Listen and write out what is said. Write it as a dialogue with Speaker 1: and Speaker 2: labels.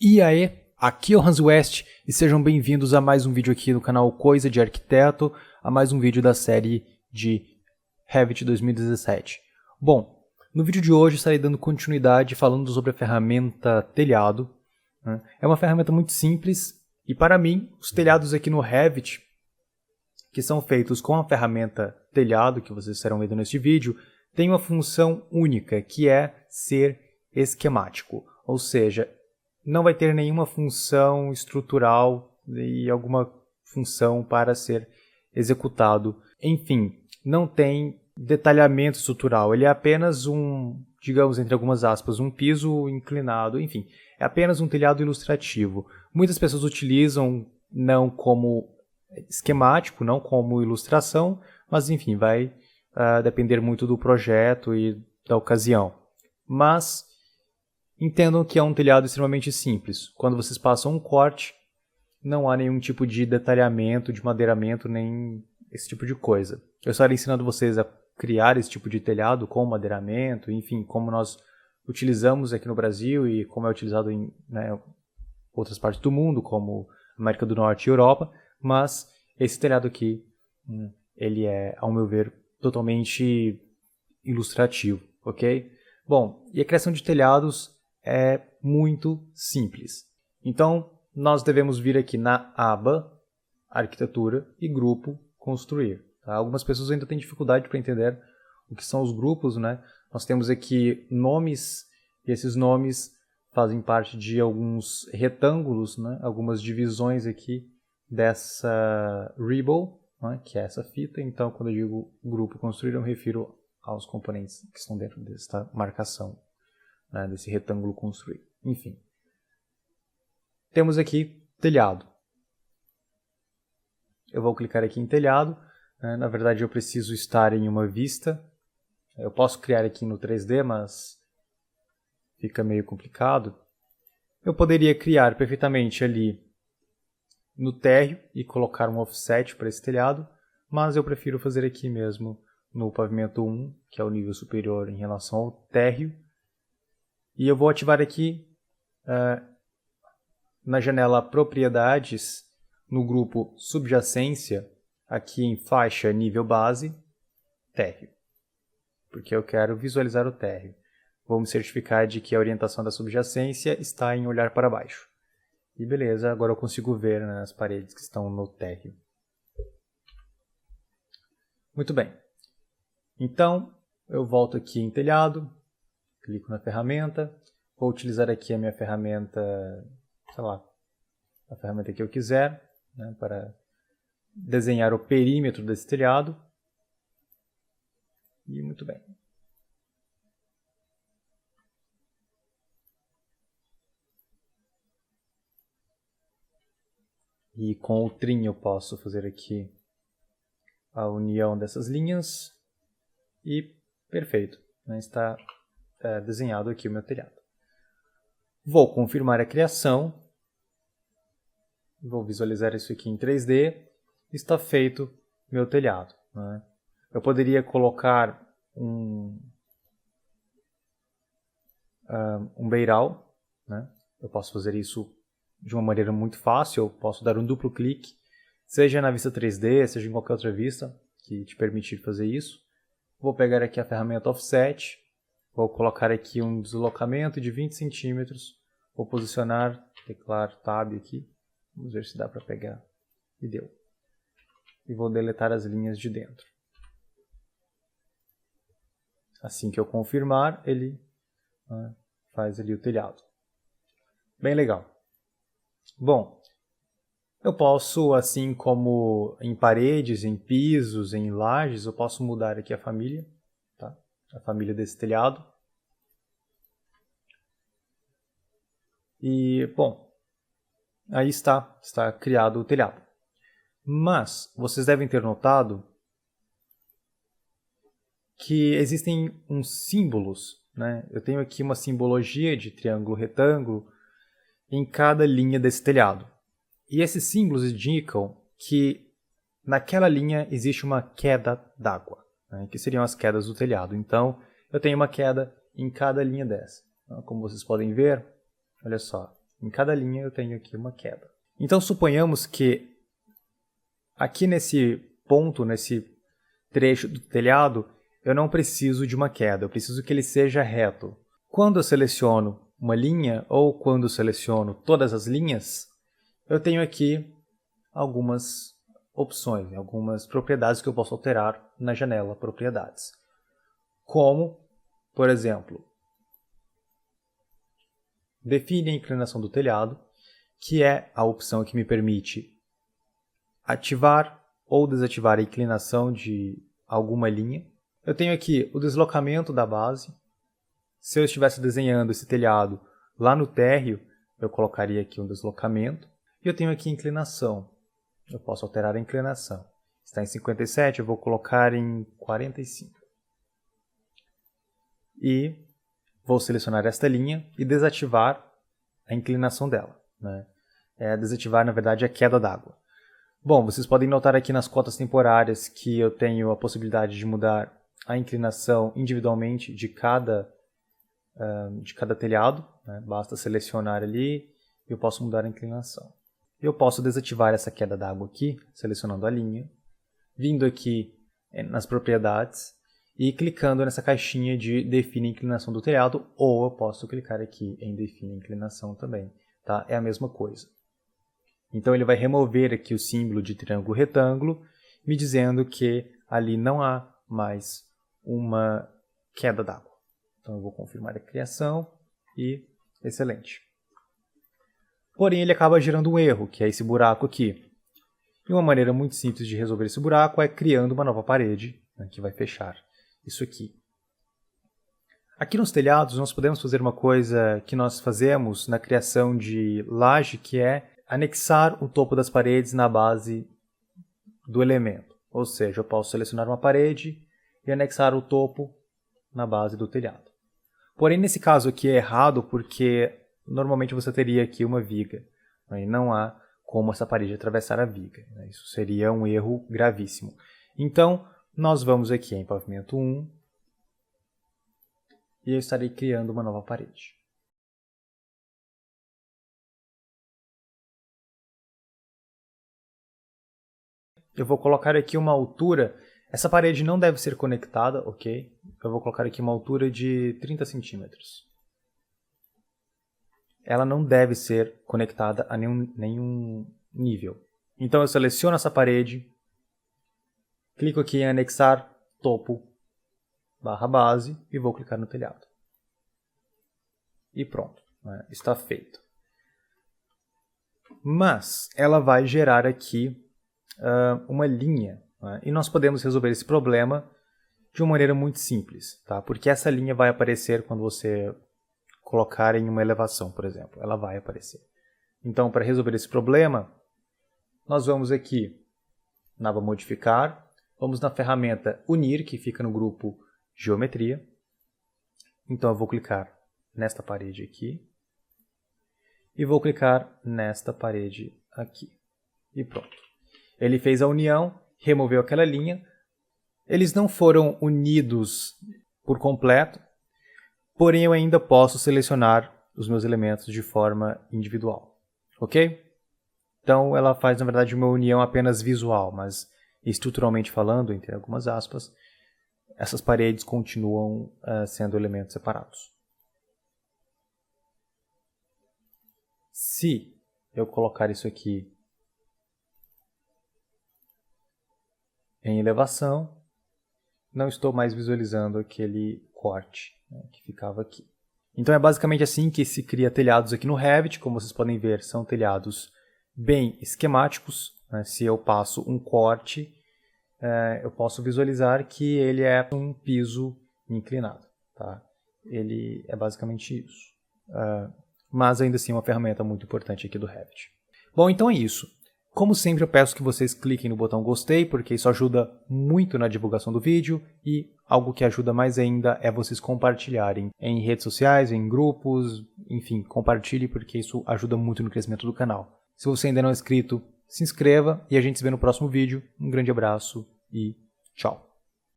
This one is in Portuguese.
Speaker 1: E aí, aqui é o Hans West e sejam bem-vindos a mais um vídeo aqui no canal Coisa de Arquiteto, a mais um vídeo da série de Revit 2017. Bom, no vídeo de hoje estarei dando continuidade falando sobre a ferramenta telhado. É uma ferramenta muito simples e para mim, os telhados aqui no Revit, que são feitos com a ferramenta telhado, que vocês estarão vendo neste vídeo, tem uma função única, que é ser esquemático, ou seja, não vai ter nenhuma função estrutural e alguma função para ser executado. Enfim, não tem detalhamento estrutural, ele é apenas um, digamos entre algumas aspas, um piso inclinado, enfim, é apenas um telhado ilustrativo. Muitas pessoas utilizam não como esquemático, não como ilustração, mas enfim, vai depender muito do projeto e da ocasião. Mas entendam que é um telhado extremamente simples. Quando vocês passam um corte, não há nenhum tipo de detalhamento, de madeiramento, nem esse tipo de coisa. Eu estarei ensinando vocês a criar esse tipo de telhado com madeiramento, enfim, como nós utilizamos aqui no Brasil e como é utilizado em outras partes do mundo, como América do Norte e Europa, mas esse telhado aqui, ele é, ao meu ver, totalmente ilustrativo, ok? Bom, e a criação de telhados é muito simples. Então, nós devemos vir aqui na aba Arquitetura e Grupo Construir. Tá? Algumas pessoas ainda têm dificuldade para entender o que são os grupos, né? Nós temos aqui nomes, e esses nomes fazem parte de alguns retângulos, né? Algumas divisões aqui dessa ribbon, né? Que é essa fita. Então, quando eu digo Grupo Construir, eu me refiro aos componentes que estão dentro desta marcação, né, desse retângulo construir. Enfim. Temos aqui telhado. Eu vou clicar aqui em telhado. Na verdade, eu preciso estar em uma vista. Eu posso criar aqui no 3D, mas fica meio complicado. Eu poderia criar perfeitamente ali no térreo e colocar um offset para esse telhado, mas eu prefiro fazer aqui mesmo no pavimento 1, que é o nível superior em relação ao térreo. E eu vou ativar aqui na janela Propriedades, no grupo Subjacência, aqui em faixa nível base, térreo. Porque eu quero visualizar o térreo. Vou me certificar de que a orientação da subjacência está em olhar para baixo. E beleza, agora eu consigo ver, né, as paredes que estão no térreo. Muito bem. Então, eu volto aqui em telhado, clico na ferramenta, vou utilizar aqui a minha ferramenta, sei lá, a ferramenta que eu quiser, né, para desenhar o perímetro desse telhado. E muito bem. E com o trim eu posso fazer aqui a união dessas linhas. E perfeito, né, está desenhado aqui o meu telhado. Vou confirmar a criação. Vou visualizar isso aqui em 3D. Está feito meu telhado, né? Eu poderia colocar um beiral, né? Eu posso fazer isso de uma maneira muito fácil. Eu posso dar um duplo clique, seja na vista 3D, seja em qualquer outra vista que te permitir fazer isso. Vou pegar aqui a ferramenta Offset, vou colocar aqui um deslocamento de 20 centímetros, vou posicionar, teclar Tab aqui, vamos ver se dá para pegar, e deu. E vou deletar as linhas de dentro. Assim que eu confirmar, ele faz ali o telhado. Bem legal. Bom, eu posso, assim como em paredes, em pisos, em lajes, eu posso mudar aqui a família, tá? A família desse telhado. E, bom, aí está criado o telhado. Mas vocês devem ter notado que existem uns símbolos, né? Eu tenho aqui uma simbologia de triângulo retângulo em cada linha desse telhado. E esses símbolos indicam que naquela linha existe uma queda d'água, né? Que seriam as quedas do telhado. Então, eu tenho uma queda em cada linha dessa. Como vocês podem ver, olha só, Em cada linha eu tenho aqui uma queda. Então suponhamos que aqui nesse ponto, nesse trecho do telhado, eu não preciso de uma queda, eu preciso que ele seja reto. Quando eu seleciono uma linha ou quando eu seleciono todas as linhas, eu tenho aqui algumas opções, algumas propriedades que eu posso alterar na janela Propriedades. Como, por exemplo, define a inclinação do telhado, que é a opção que me permite ativar ou desativar a inclinação de alguma linha. Eu tenho aqui o deslocamento da base. Se eu estivesse desenhando esse telhado lá no térreo, eu colocaria aqui um deslocamento. E eu tenho aqui inclinação. Eu posso alterar a inclinação. Está em 57, eu vou colocar em 45. E vou selecionar esta linha e desativar a inclinação dela, né? Desativar, na verdade, a queda d'água. Bom, vocês podem notar aqui nas cotas temporárias que eu tenho a possibilidade de mudar a inclinação individualmente de cada telhado, né? Basta selecionar ali e eu posso mudar a inclinação. Eu posso desativar essa queda d'água aqui, selecionando a linha, vindo aqui nas propriedades e clicando nessa caixinha de define a inclinação do telhado, ou eu posso clicar aqui em define a inclinação também, tá? É a mesma coisa. Então ele vai remover aqui o símbolo de triângulo retângulo, me dizendo que ali não há mais uma queda d'água. Então eu vou confirmar a criação e excelente. Porém ele acaba gerando um erro, que é esse buraco aqui. E uma maneira muito simples de resolver esse buraco é criando uma nova parede, né, que vai fechar isso aqui. Aqui nos telhados nós podemos fazer uma coisa que nós fazemos na criação de laje, que é anexar o topo das paredes na base do elemento. Ou seja, eu posso selecionar uma parede e anexar o topo na base do telhado. Porém, nesse caso aqui é errado porque normalmente você teria aqui uma viga, né, e não há como essa parede atravessar a viga, né? Isso seria um erro gravíssimo. Então, nós vamos aqui em pavimento 1 e eu estarei criando uma nova parede. Eu vou colocar aqui uma altura, essa parede não deve ser conectada, ok? Eu vou colocar aqui uma altura de 30 centímetros. Ela não deve ser conectada a nenhum nível. Então eu seleciono essa parede, clico aqui em anexar topo barra base e vou clicar no telhado. E pronto, né? Está feito. Mas ela vai gerar aqui uma linha, né? E nós podemos resolver esse problema de uma maneira muito simples, tá? Porque essa linha vai aparecer quando você colocar em uma elevação, por exemplo. Ela vai aparecer. Então, para resolver esse problema, nós vamos aqui na aba Modificar, vamos na ferramenta Unir, que fica no grupo Geometria. Então, eu vou clicar nesta parede aqui e vou clicar nesta parede aqui. E pronto. Ele fez a união, removeu aquela linha. Eles não foram unidos por completo, porém eu ainda posso selecionar os meus elementos de forma individual. Ok? Então ela faz, na verdade, uma união apenas visual, mas estruturalmente falando, entre algumas aspas, essas paredes continuam sendo elementos separados. Se eu colocar isso aqui em elevação, não estou mais visualizando aquele corte, né, que ficava aqui. Então é basicamente assim que se cria telhados aqui no Revit. Como vocês podem ver, são telhados bem esquemáticos, né? Se eu passo um corte, eu posso visualizar que ele é um piso inclinado, tá? Ele é basicamente isso. Mas ainda assim é uma ferramenta muito importante aqui do Revit. Bom, então é isso. Como sempre, eu peço que vocês cliquem no botão gostei, porque isso ajuda muito na divulgação do vídeo, e algo que ajuda mais ainda é vocês compartilharem em redes sociais, em grupos, enfim, compartilhe, porque isso ajuda muito no crescimento do canal. Se você ainda não é inscrito, se inscreva e a gente se vê no próximo vídeo. Um grande abraço e tchau!